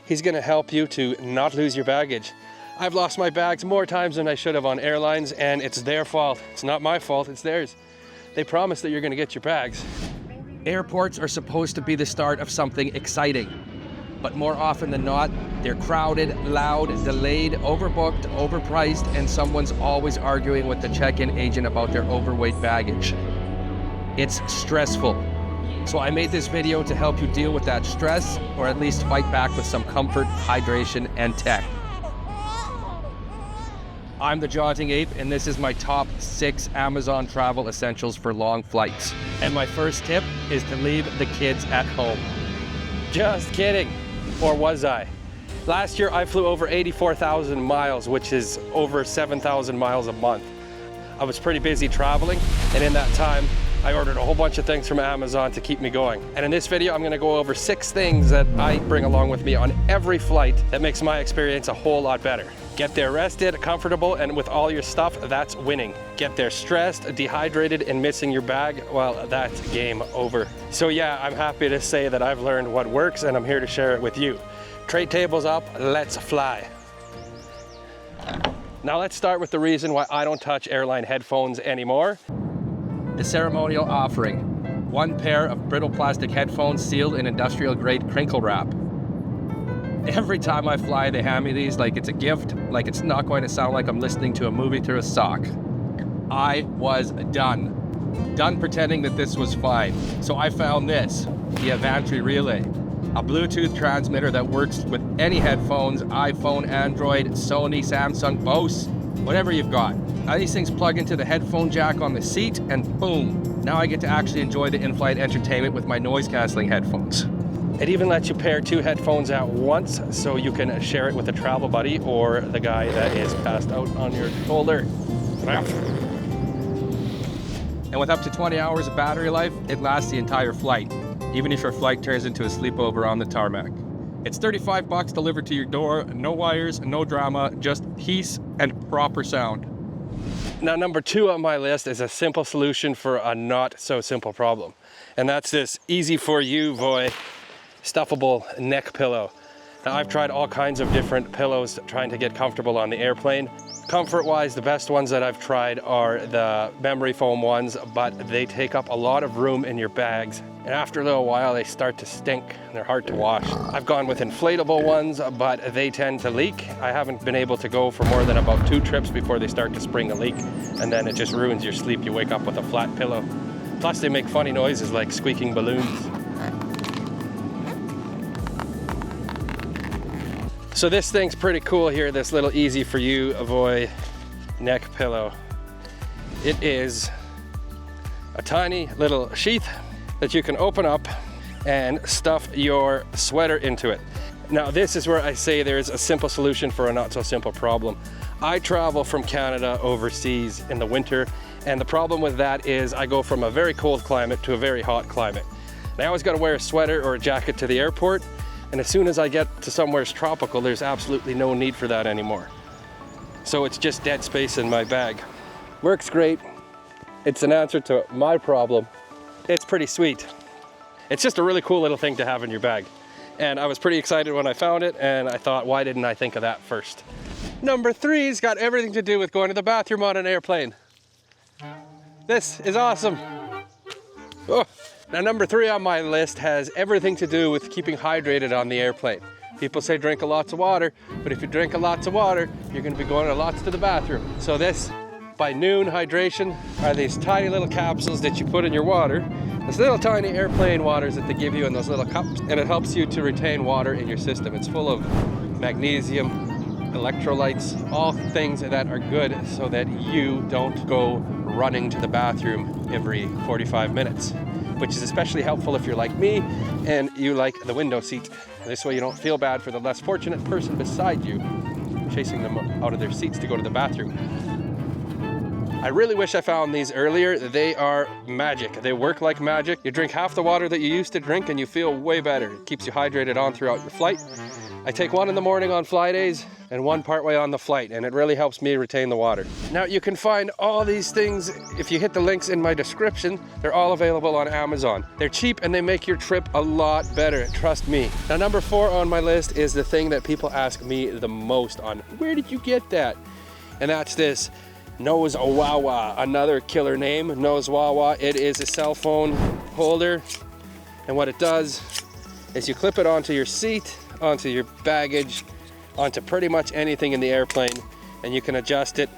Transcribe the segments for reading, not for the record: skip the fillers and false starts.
He's gonna help you to not lose your baggage. I've lost my bags more times than I should have on airlines, and it's their fault. It's not my fault, it's theirs. They promise that you're gonna get your bags. Airports are supposed to be the start of something exciting, but more often than not, they're crowded, loud, delayed, overbooked, overpriced, and someone's always arguing with the check-in agent about their overweight baggage. It's stressful. So I made this video to help you deal with that stress, or at least fight back with some comfort, hydration, and tech. I'm the Jaunting Ape, and this is my top 6 Amazon travel essentials for long flights. And my first tip is to leave the kids at home. Just kidding. Or was I? Last year I flew over 84,000 miles, which is over 7,000 miles a month. I was pretty busy traveling, and in that time, I ordered a whole bunch of things from Amazon to keep me going. And in this video, I'm gonna go over 6 things that I bring along with me on every flight that makes my experience a whole lot better. Get there rested, comfortable, and with all your stuff, that's winning. Get there stressed, dehydrated, and missing your bag, well, that's game over. So yeah, I'm happy to say that I've learned what works, and I'm here to share it with you. Tray tables up, let's fly. Now let's start with the reason why I don't touch airline headphones anymore. The ceremonial offering. 1 pair of brittle plastic headphones sealed in industrial grade crinkle wrap. Every time I fly, they hand me these like it's a gift, like it's not going to sound like I'm listening to a movie through a sock. I was done. Done pretending that this was fine. So I found this, the Avantree Relay. A Bluetooth transmitter that works with any headphones, iPhone, Android, Sony, Samsung, Bose, whatever you've got. Now these things plug into the headphone jack on the seat, and boom, now I get to actually enjoy the in-flight entertainment with my noise canceling headphones. It even lets you pair 2 headphones at once, so you can share it with a travel buddy or the guy that is passed out on your shoulder. And with up to 20 hours of battery life, it lasts the entire flight, even if your flight turns into a sleepover on the tarmac. It's $35 delivered to your door, no wires, no drama, just peace and proper sound. Now, number 2 on my list is a simple solution for a not so simple problem. And that's this easy for you, boy, stuffable neck pillow. Now, I've tried all kinds of different pillows trying to get comfortable on the airplane. Comfort-wise, the best ones that I've tried are the memory foam ones, but they take up a lot of room in your bags. And after a little while, they start to stink and they're hard to wash. I've gone with inflatable ones, but they tend to leak. I haven't been able to go for more than about 2 trips before they start to spring a leak, and then it just ruins your sleep. You wake up with a flat pillow. Plus, they make funny noises like squeaking balloons. So this thing's pretty cool here, this little easy for you Avoy neck pillow. It is a tiny little sheath that you can open up and stuff your sweater into it. Now this is where I say there's a simple solution for a not so simple problem. I travel from Canada overseas in the winter, and the problem with that is I go from a very cold climate to a very hot climate. And I always gotta wear a sweater or a jacket to the airport, and as soon as I get to somewhere tropical, there's absolutely no need for that anymore. So it's just dead space in my bag. Works great. It's an answer to my problem. It's pretty sweet. It's just a really cool little thing to have in your bag. And I was pretty excited when I found it, and I thought, why didn't I think of that first? Number 3's got everything to do with going to the bathroom on an airplane. This is awesome. Oh. Now, number 3 on my list has everything to do with keeping hydrated on the airplane. People say drink lots of water, but if you drink lots of water, you're gonna be going lots to the bathroom. So this, by Nuun Hydration, are these tiny little capsules that you put in your water. Those little tiny airplane waters that they give you in those little cups, and it helps you to retain water in your system. It's full of magnesium, electrolytes, all things that are good so that you don't go running to the bathroom every 45 minutes. Which is especially helpful if you're like me and you like the window seat. This way you don't feel bad for the less fortunate person beside you, chasing them out of their seats to go to the bathroom. I really wish I found these earlier. They are magic. They work like magic. You drink half the water that you used to drink and you feel way better. It keeps you hydrated on throughout your flight. I take one in the morning on fly days and one partway on the flight, and it really helps me retain the water. Now you can find all these things if you hit the links in my description. They're all available on Amazon. They're cheap and they make your trip a lot better, trust me. Now number 4 on my list is the thing that people ask me the most on. Where did you get that? And that's this NOZEWOWA, another killer name, NOZEWOWA. It is a cell phone holder, and what it does is you clip it onto your seat, onto your baggage, onto pretty much anything in the airplane, and you can adjust it.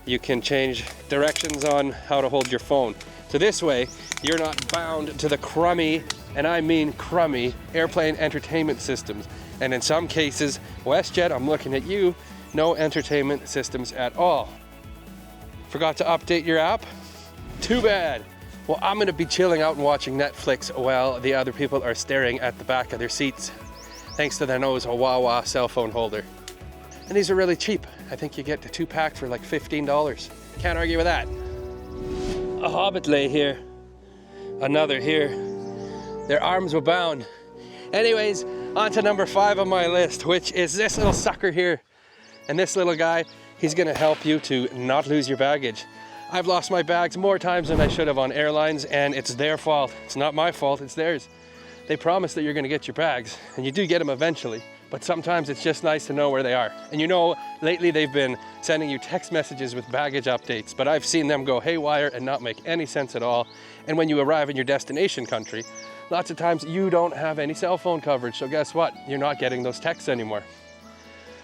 You can change directions on how to hold your phone. So this way, you're not bound to the crummy, and I mean crummy, airplane entertainment systems. And in some cases, WestJet, I'm looking at you, no entertainment systems at all. Forgot to update your app? Too bad. Well, I'm gonna be chilling out and watching Netflix while the other people are staring at the back of their seats, thanks to their NOZEWOWA cell phone holder. And these are really cheap. I think you get the 2-pack for like $15. Can't argue with that. A hobbit lay here. Another here. Their arms were bound. Anyways, on to number 5 on my list, which is this little sucker here. And this little guy, he's gonna help you to not lose your baggage. I've lost my bags more times than I should have on airlines, and it's their fault. It's not my fault, it's theirs. They promise that you're gonna get your bags, and you do get them eventually, but sometimes it's just nice to know where they are. And you know, lately they've been sending you text messages with baggage updates, but I've seen them go haywire and not make any sense at all. And when you arrive in your destination country, lots of times you don't have any cell phone coverage, so guess what? You're not getting those texts anymore.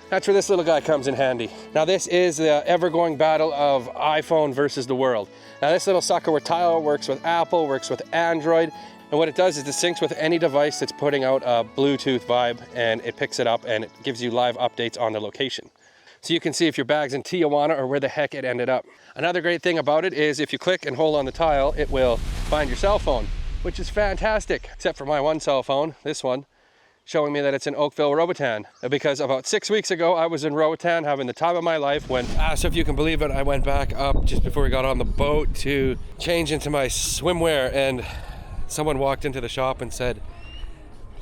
That's where this little guy comes in handy. Now this is the ever-going battle of iPhone versus the world. Now this little sucker with Tile works with Apple, works with Android, and what it does is it syncs with any device that's putting out a Bluetooth vibe, and it picks it up and it gives you live updates on the location. So you can see if your bag's in Tijuana or where the heck it ended up. Another great thing about it is if you click and hold on the tile, it will find your cell phone, which is fantastic, except for my one cell phone, this one, showing me that it's in Oakville, Roatan. Because about 6 weeks ago, I was in Roatan having the time of my life when, so if you can believe it, I went back up just before we got on the boat to change into my swimwear, and someone walked into the shop and said,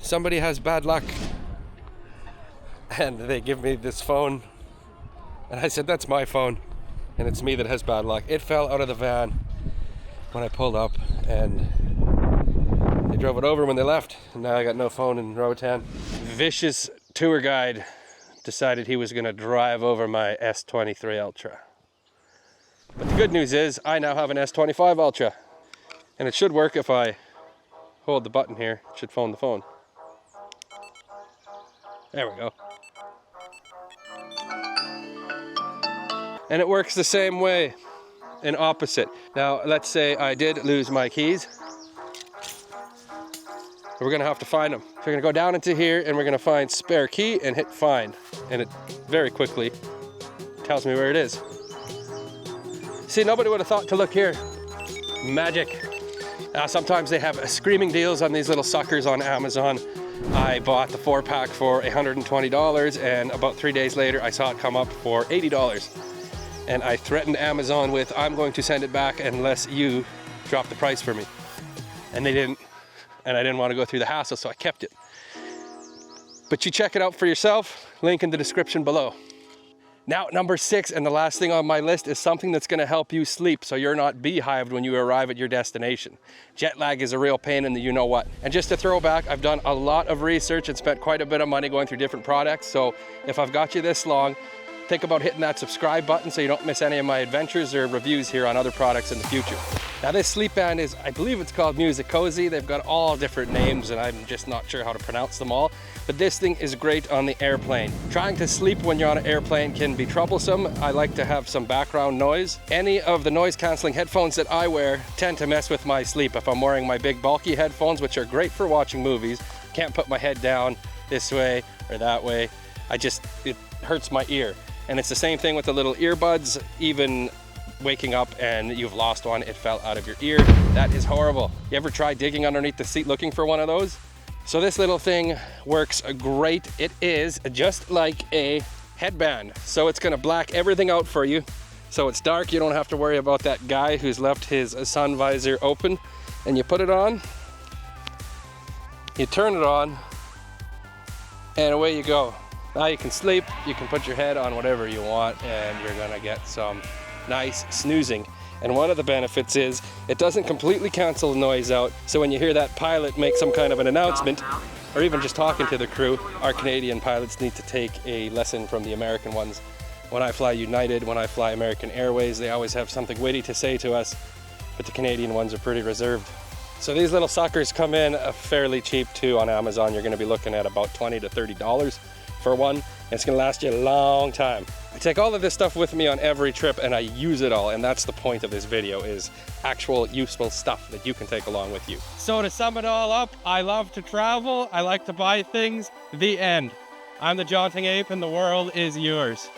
"Somebody has bad luck." And they give me this phone, and I said, "That's my phone, and it's me that has bad luck." It fell out of the van when I pulled up, and they drove it over when they left, and now I got no phone in Roatan. Vicious tour guide decided he was gonna drive over my S23 Ultra. But the good news is, I now have an S25 Ultra, and it should work if I hold the button here. It should phone the phone. There we go. And it works the same way, in opposite. Now, let's say I did lose my keys. We're gonna have to find them. So we're gonna go down into here and we're gonna find spare key and hit find. And it very quickly tells me where it is. See, nobody would have thought to look here. Magic. Now, sometimes they have screaming deals on these little suckers on Amazon. I bought the 4-pack for $120, and about 3 days later, I saw it come up for $80. And I threatened Amazon with, "I'm going to send it back unless you drop the price for me." And they didn't. And I didn't want to go through the hassle, so I kept it. But you check it out for yourself, link in the description below. Now, number 6, and the last thing on my list, is something that's gonna help you sleep so you're not beehived when you arrive at your destination. Jet lag is a real pain in the you-know-what. And just to throw back, I've done a lot of research and spent quite a bit of money going through different products, so if I've got you this long, think about hitting that subscribe button so you don't miss any of my adventures or reviews here on other products in the future. Now this sleep band is, I believe it's called MUSICOZY. They've got all different names and I'm just not sure how to pronounce them all. But this thing is great on the airplane. Trying to sleep when you're on an airplane can be troublesome. I like to have some background noise. Any of the noise canceling headphones that I wear tend to mess with my sleep. If I'm wearing my big bulky headphones, which are great for watching movies, can't put my head down this way or that way. It hurts my ear. And it's the same thing with the little earbuds. Even waking up and you've lost one, it fell out of your ear. That is horrible. You ever try digging underneath the seat looking for one of those? So this little thing works great. It is just like a headband. So it's gonna black everything out for you. So it's dark, you don't have to worry about that guy who's left his sun visor open. And you put it on, you turn it on, and away you go. Now you can sleep, you can put your head on whatever you want, and you're gonna get some nice snoozing. And one of the benefits is it doesn't completely cancel the noise out. So when you hear that pilot make some kind of an announcement, or even just talking to the crew, our Canadian pilots need to take a lesson from the American ones. When I fly United, when I fly American Airways, they always have something witty to say to us, but the Canadian ones are pretty reserved. So these little suckers come in fairly cheap too on Amazon. You're gonna be looking at about $20 to $30 for one, and it's gonna last you a long time. I take all of this stuff with me on every trip and I use it all, and that's the point of this video, is actual useful stuff that you can take along with you. So to sum it all up, I love to travel, I like to buy things, the end. I'm the Jaunting Ape and the world is yours.